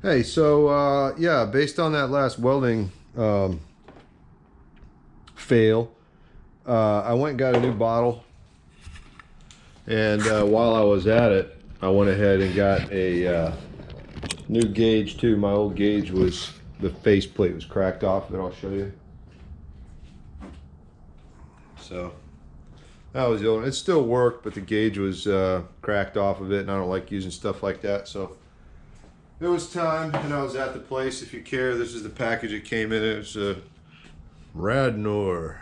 Hey, so yeah, based on that last welding fail, I went and got a new bottle, and while I was at it, I went ahead and got a new gauge too. My old gauge was, the faceplate was cracked off, and I'll show you. So that was the old one. It still worked, but the gauge was cracked off of it, and I don't like using stuff like that. So it was time, and I was at the place. If you care, this is the package it came in. It was a Radnor.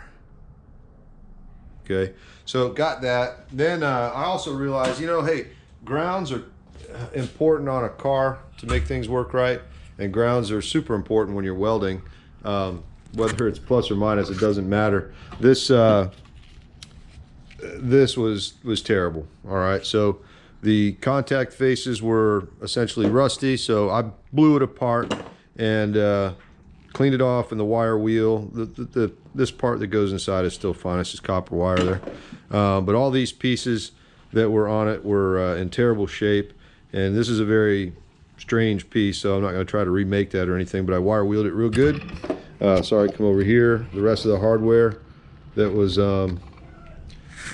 Okay, so got that. Then I also realized, hey, grounds are important on a car to make things work right, and grounds are super important when you're welding. Whether it's plus or minus, it doesn't matter. This was terrible. All right, so the contact faces were essentially rusty, so I blew it apart and cleaned it off, and the wire wheel, this part that goes inside is still fine. It's just copper wire there. But all these pieces that were on it were in terrible shape, and this is a very strange piece, so I'm not going to try to remake that or anything, but I wire wheeled it real good. Sorry, come over here. The rest of the hardware that was on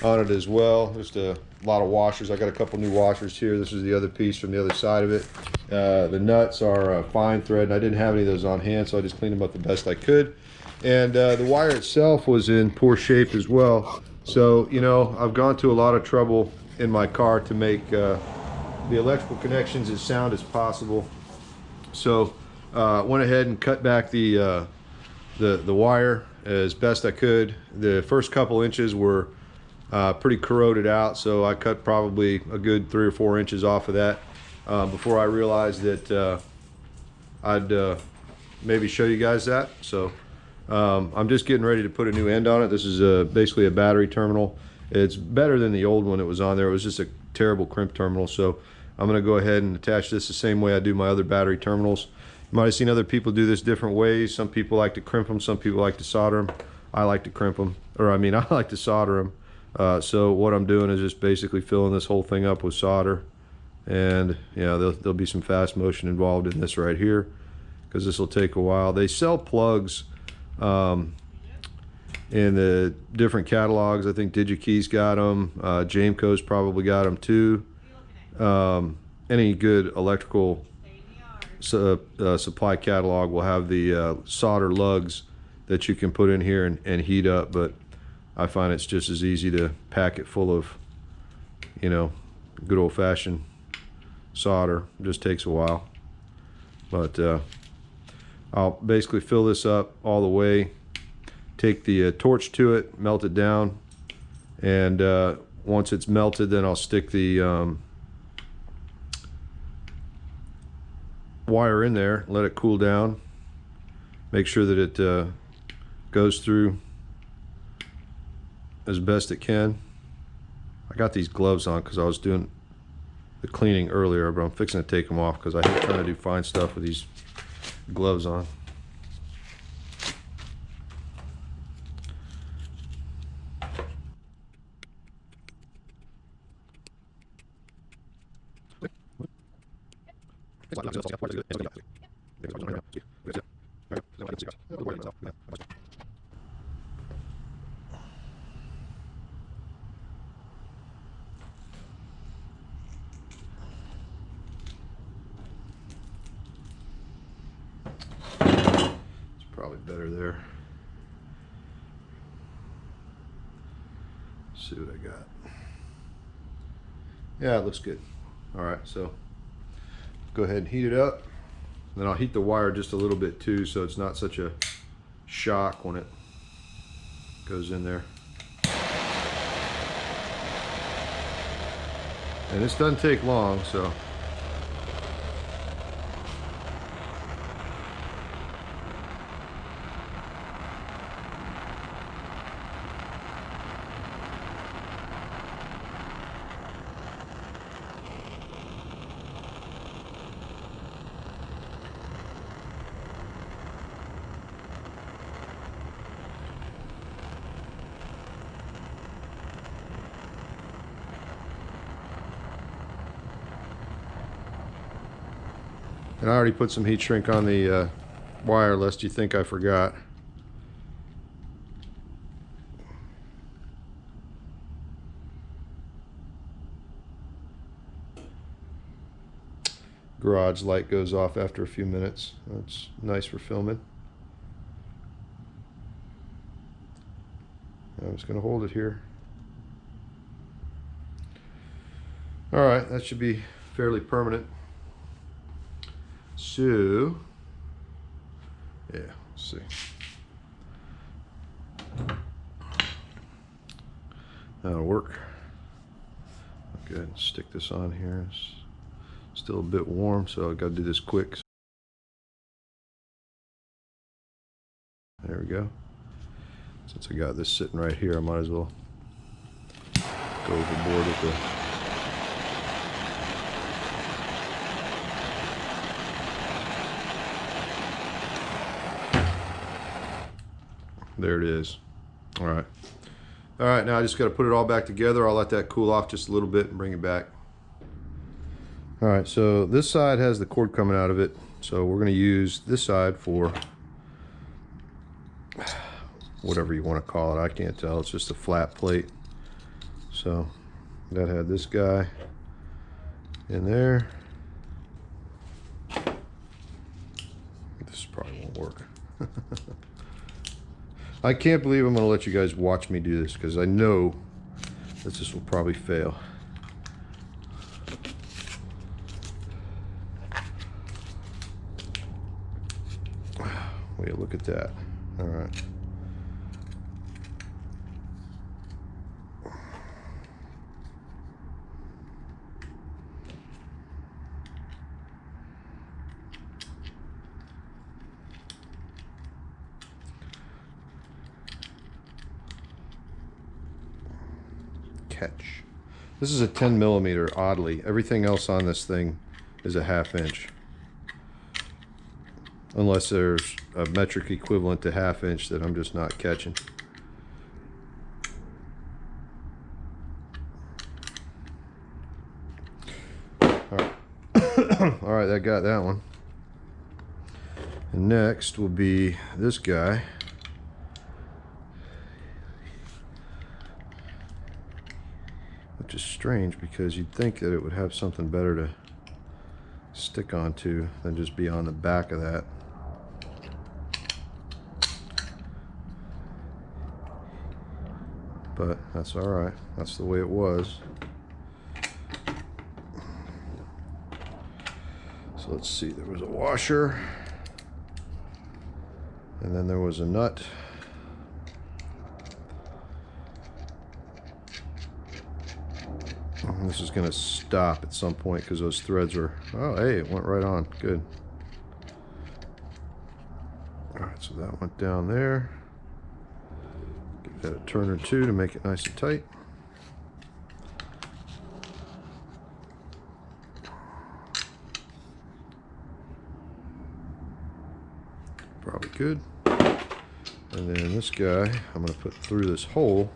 it as well. Just a lot of washers. I got a couple new washers here. This is the other piece from the other side of it. The nuts are fine thread, and I didn't have any of those on hand, so I just cleaned them up the best I could. And the wire itself was in poor shape as well. So, I've gone to a lot of trouble in my car to make the electrical connections as sound as possible. So, went ahead and cut back the wire as best I could. The first couple inches were pretty corroded out, so I cut probably a good 3 or 4 inches off of that before I realized that I'd maybe show you guys that. So I'm just getting ready to put a new end on it. This is basically a battery terminal. It's better than the old one that was on there. It was just a terrible crimp terminal, so I'm going to go ahead and attach this the same way I do my other battery terminals. You might have seen other people do this different ways. Some people like to crimp them, some people like to solder them. I like to crimp them, or I like to solder them. So what I'm doing is just basically filling this whole thing up with solder, and there'll be some fast motion involved in this right here, because this will take a while. They sell plugs in the different catalogs. I think DigiKey's got them. Jameco's probably got them too. Any good electrical supply catalog will have the solder lugs that you can put in here and heat up, but I find it's just as easy to pack it full of, good old-fashioned solder. It just takes a while. But I'll basically fill this up all the way, take the torch to it, melt it down, and once it's melted, then I'll stick the wire in there, let it cool down, make sure that it goes through as best it can. I got these gloves on because I was doing the cleaning earlier, but I'm fixing to take them off because I hate trying to do fine stuff with these gloves on. Probably better there. Let's see what I got. Yeah, it looks good. All right, so go ahead and heat it up. Then I'll heat the wire just a little bit too, so it's not such a shock when it goes in there. And this doesn't take long, so And I already put some heat shrink on the wire, lest you think I forgot. Garage light goes off after a few minutes. That's nice for filming. I'm just going to hold it here. Alright, that should be fairly permanent. So, yeah, let's see. That'll work. I'll go ahead and stick this on here. It's still a bit warm, so I've got to do this quick. There we go. Since I got this sitting right here, I might as well go overboard with the there it is. All right. All right, now I just got to put it all back together. I'll let that cool off just a little bit and bring it back. All right, so this side has the cord coming out of it. So we're going to use this side for whatever you want to call it. I can't tell. It's just a flat plate. So that had this guy in there. This probably won't work. I can't believe I'm going to let you guys watch me do this, because I know that this will probably fail. Wait, look at that. All right. Catch. This is a 10 millimeter, oddly. Everything else on this thing is a 1/2 inch. Unless there's a metric equivalent to 1/2 inch that I'm just not catching. Alright, Alright, that got that one. And next will be this guy. Which is strange, because you'd think that it would have something better to stick onto than just be on the back of that. But that's alright. That's the way it was. So let's see, there was a washer, and then there was a nut. This is going to stop at some point because those threads are, oh hey, it went right on, good. Alright, so that went down there. Give that a turn or two to make it nice and tight. Probably good. And then this guy, I'm going to put through this hole.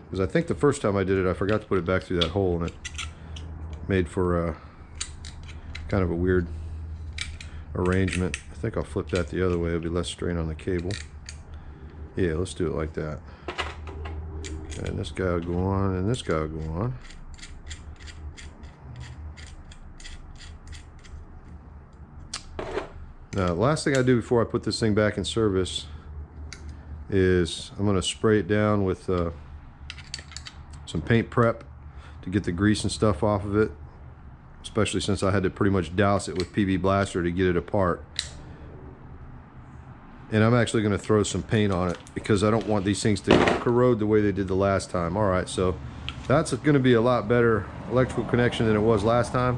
Because I think the first time I did it, I forgot to put it back through that hole, and it made for kind of a weird arrangement. I think I'll flip that the other way. It'll be less strain on the cable. Yeah, let's do it like that. And this guy will go on, and this guy will go on. Now, the last thing I do before I put this thing back in service is I'm going to spray it down with some paint prep to get the grease and stuff off of it, especially since I had to pretty much douse it with PB Blaster to get it apart. And I'm actually going to throw some paint on it because I don't want these things to corrode the way they did the last time. Alright, so that's going to be a lot better electrical connection than it was last time.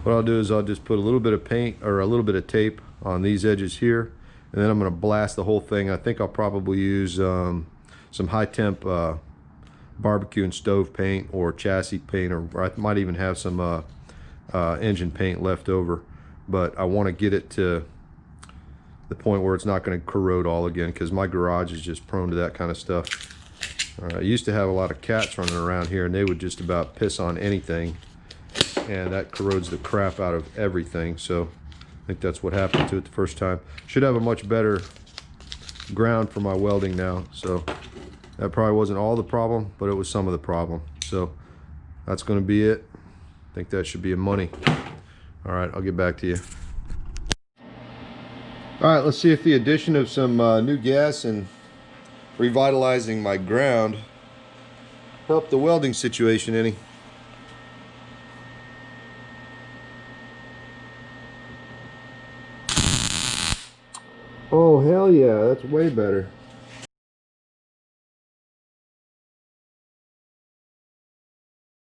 What I'll do is I'll just put a little bit of paint or a little bit of tape on these edges here, and then I'm going to blast the whole thing. I think I'll probably use some high temp barbecue and stove paint or chassis paint, or I might even have some engine paint left over, but I want to get it to the point where it's not going to corrode all again, because my garage is just prone to that kind of stuff. I used to have a lot of cats running around here, and they would just about piss on anything, and that corrodes the crap out of everything. So I think that's what happened to it the first time. Should have a much better ground for my welding now, so that probably wasn't all the problem, but it was some of the problem. So that's going to be it. I think that should be a money. All right, I'll get back to you. All right, let's see if the addition of some new gas and revitalizing my ground helped the welding situation any. Oh, hell yeah, that's way better.